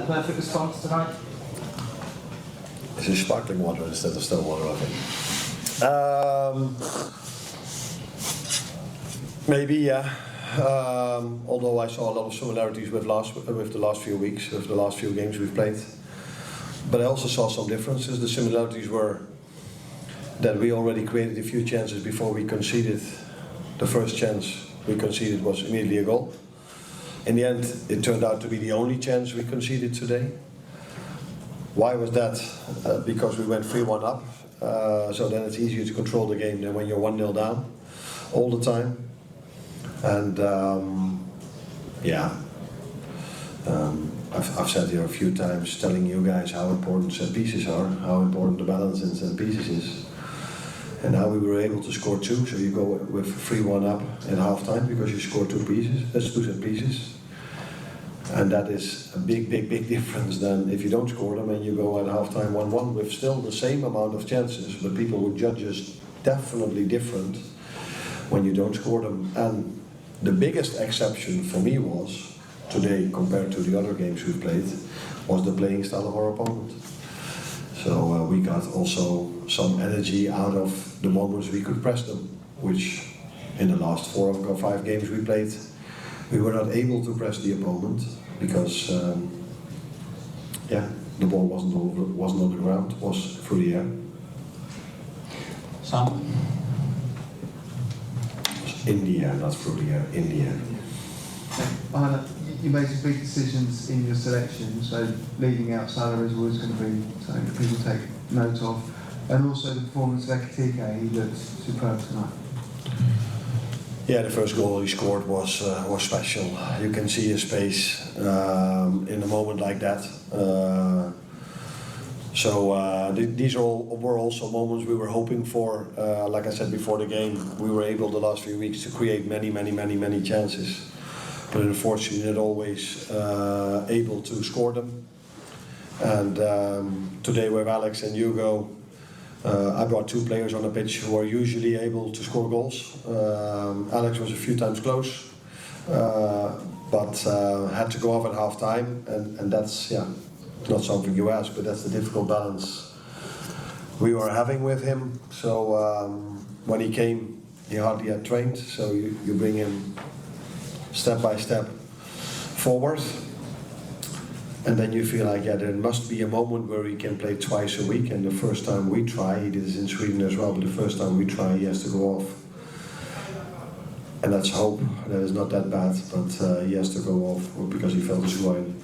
perfect response tonight? This is sparkling water instead of still water, I think. Maybe, yeah. Although I saw a lot of similarities with the last few weeks, with the last few games we've played. But I also saw some differences. The similarities were that we already created a few chances before we conceded. The first chance we conceded was immediately a goal. In the end, it turned out to be the only chance we conceded today. Why was that? Because we went 3-1 up, so then it's easier to control the game than when you're 1-0 down all the time. And I've said here a few times, telling you guys how important set pieces are, how important the balance in set pieces is, and how we were able to score 2. So you go with 3-1 up at halftime because you score 2 pieces. That's 2 set pieces. And that is a big difference than if you don't score them and you go at halftime 1-1 with still the same amount of chances, but people would judge us definitely different when you don't score them. And the biggest exception for me was, today compared to the other games we've played, was the playing style of our opponent. So we got also some energy out of the moments we could press them, which in the last 4 or 5 games we played, we were not able to press the opponent because the ball wasn't on the ground, it was through the air. Sam? In the air, not through the air, in the air. Arne, you made some big decisions in your selection, so leaving out Salah is always going to be something that people take note of. And also the performance of Ekitike, he looked superb tonight. Yeah, the first goal he scored was special. You can see his pace in a moment like that. These were also moments we were hoping for. Like I said before the game, we were able the last few weeks to create many chances, but unfortunately not always able to score them. And today with Alex and Hugo, I brought 2 players on the pitch who are usually able to score goals. Alex was a few times close, but had to go off at half time, and that's not something you ask, but that's the difficult balance we were having with him. So when he came, he hardly had trained, so you bring him step by step forward. And then you feel like, there must be a moment where he can play twice a week. And the first time we try, he did this in Sweden as well, but the first time we try, he has to go off. And let's hope that it's not that bad, but he has to go off because he felt his groin.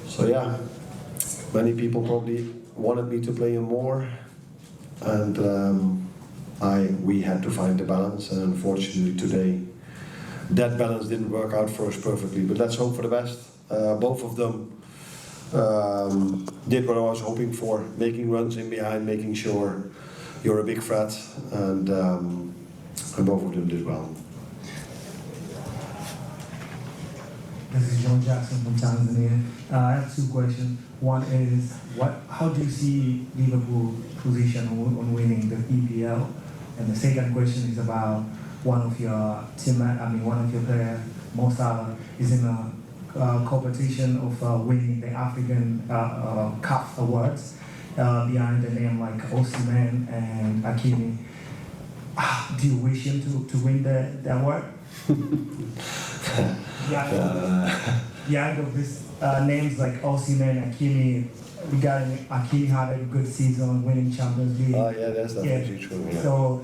So many people probably wanted me to play him more, and we had to find the balance. And unfortunately today, that balance didn't work out for us perfectly. But let's hope for the best. Both of them did what I was hoping for, making runs in behind, making sure you're a big threat, and both of them did well. This is John Jackson from Tanzania. I have 2 questions. One is, how do you see Liverpool position on winning the EPL? And the second question is about one of your players, Mo Salah, is in a competition of winning the African Cup awards behind the name like Osimhen and Hakimi. Do you wish him to win the award? Behind of these names like Osimhen, Hakimi, regarding Hakimi had a good season, winning Champions League. Oh yeah, that's definitely true. Yeah. So,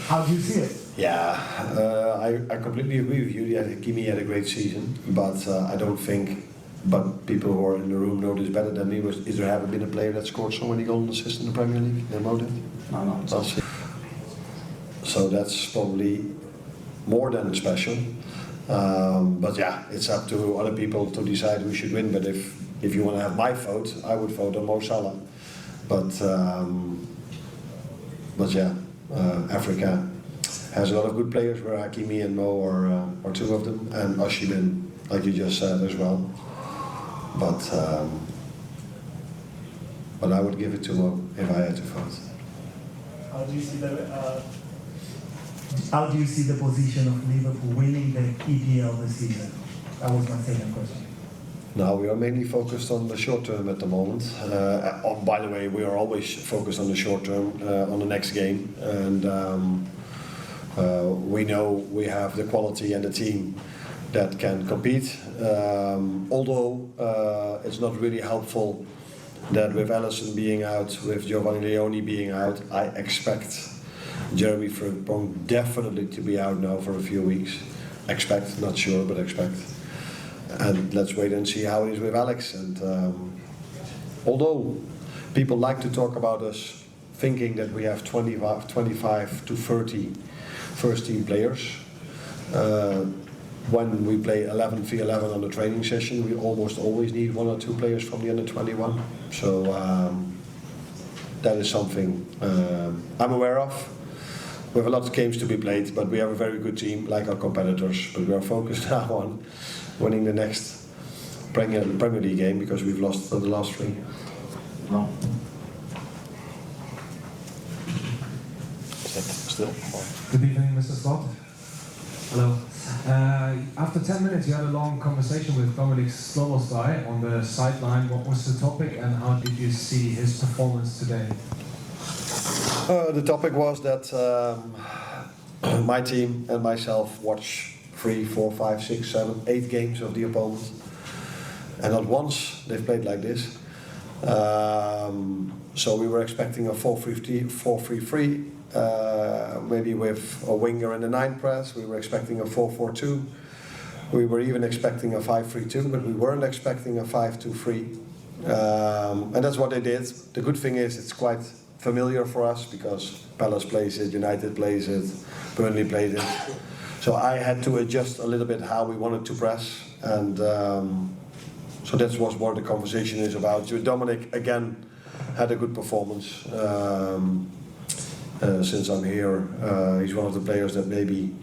how do you see it? I completely agree with you. Hakimi had a great season, but I don't think. But people who are in the room know this better than me. Is there ever been a player that scored so many golden assists in the Premier League? No, No, not. So that's probably more than special. But it's up to other people to decide who should win. But if you want to have my vote, I would vote on Mo Salah. But Africa has a lot of good players, where Hakimi and Mo are 2 of them, and Osimhen, like you just said, as well. But I would give it to Mo if I had to vote. How do you see the position of Liverpool winning the EPL this season? That was my second question. Now we are mainly focused on the short term at the moment. By the way, we are always focused on the short term, on the next game, and we know we have the quality and the team that can compete. Although it's not really helpful that with Alisson being out, with Giovanni Leoni being out, I expect Jeremy Frimpong definitely to be out now for a few weeks. Expect, not sure, but expect. And let's wait and see how it is with Alex. And although people like to talk about us thinking that we have 25 to 30 first team players, when we play 11v11 on the training session, we almost always need 1 or 2 players from the under 21. So that is something I'm aware of. We have a lot of games to be played, but we have a very good team, like our competitors. But we are focused now on winning the next Premier League game, because we've lost the last 3. No. Is that still? Good evening, Mr. Slot. Hello. After 10 minutes, you had a long conversation with Dominic Slobosky on the sideline. What was the topic, and how did you see his performance today? The topic was that my team and myself watch 3, 4, 5, 6, 7, 8 games of the opponent, and not once they've played like this. So we were expecting a 4-3-3, maybe with a winger in the 9 press. We were expecting a 4-4-2. We were even expecting a 5-3-2, but we weren't expecting a 5-2-3. And that's what they did. The good thing is it's quite familiar for us, because Palace plays it, United plays it, Burnley plays it. So I had to adjust a little bit how we wanted to press, and so that was what the conversation is about. Dominic again had a good performance. Since I'm here, he's one of the players that maybe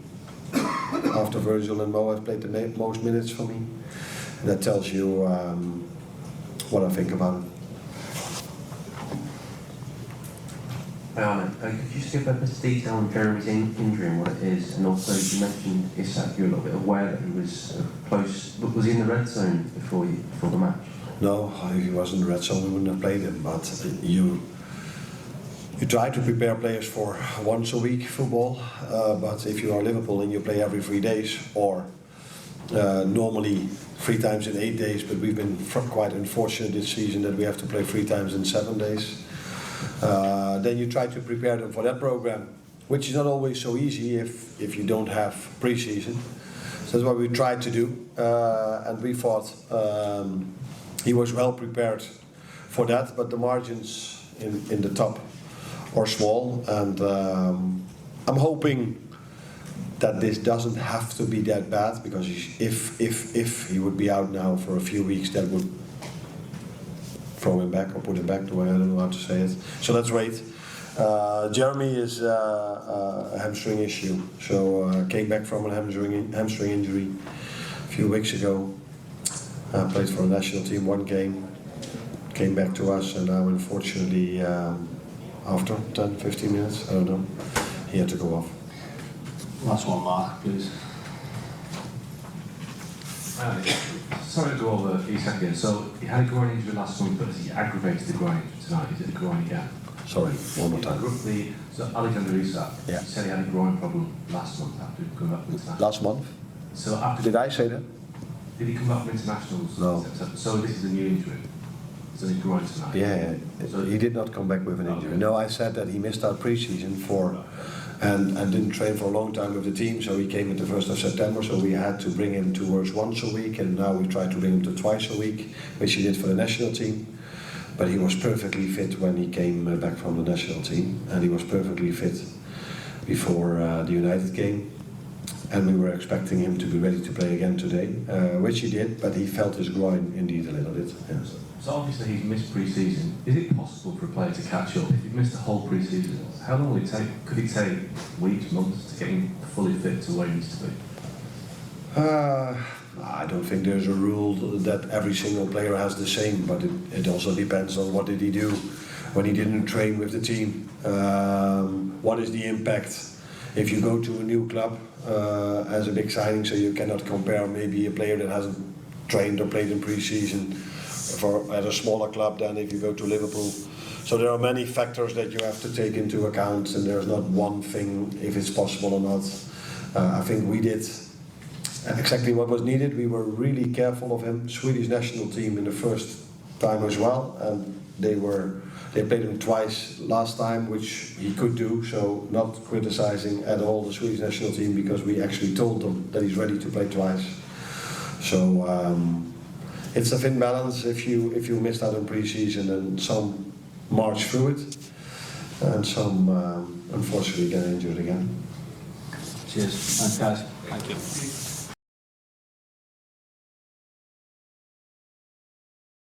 after Virgil and Mo have played the most minutes for me. And that tells you what I think about it. Arne, could you just give a bit of detail on Jeremy's injury and what it is? And also, you mentioned Isak, you were a little bit aware that he was close, but was he in the red zone before the match? No, he was in the red zone, we wouldn't have played him, but you try to prepare players for once a week football, but if you are Liverpool and you play every 3 days, or normally 3 times in 8 days, but we've been quite unfortunate this season that we have to play 3 times in 7 days. Then you try to prepare them for that program, which is not always so easy if you don't have pre-season. So that's what we tried to do, and we thought he was well prepared for that, but the margins in the top are small, and I'm hoping that this doesn't have to be that bad, because if he would be out now for a few weeks, that would throw him back or put him back, the way I don't know how to say it. So let's wait. Jeremy is a hamstring issue, so came back from a hamstring injury a few weeks ago. Played for the national team 1 game, came back to us, and now unfortunately after 10-15 minutes, I don't know, he had to go off. Last one, Mark, please. Sorry to go over Isak again. So he had a groin injury last month, but he aggravated the groin injury tonight. Is it a groin again? Sorry, one more time. So Alexander Isak, Yeah. he said he had a groin problem last month after coming back from international. Last month? So after, Did I say that? did he come back from internationals? No. So this is a new injury. So he groin tonight. Yeah, he did not come back with an injury. No, I said that he missed out pre-season and didn't train for a long time with the team, so he came at the 1st of September, so we had to bring him towards once a week, and now we try to bring him to twice a week, which he did for the national team. But he was perfectly fit when he came back from the national team, and he was perfectly fit before the United game. And we were expecting him to be ready to play again today, which he did, but he felt his groin indeed a little bit. Yes. So obviously he's missed pre-season. Is it possible for a player to catch up? If he's missed the whole pre-season, how long will it take? Could it take weeks, months to get him fully fit to where he needs to be? I don't think there's a rule that every single player has the same, but it also depends on what did he do when he didn't train with the team. What is the impact if you go to a new club as a big signing, so you cannot compare maybe a player that hasn't trained or played in pre-season at a smaller club than if you go to Liverpool. So there are many factors that you have to take into account, and there's not one thing if it's possible or not. I think we did exactly what was needed. We were really careful of him. Swedish national team in the first time as well, and they played him twice last time, which he could do, so not criticizing at all the Swedish national team, because we actually told them that he's ready to play twice. So it's a thin balance if you missed out on pre-season, and some march through it, and some unfortunately get injured again. Cheers. Thanks, guys. Thank you.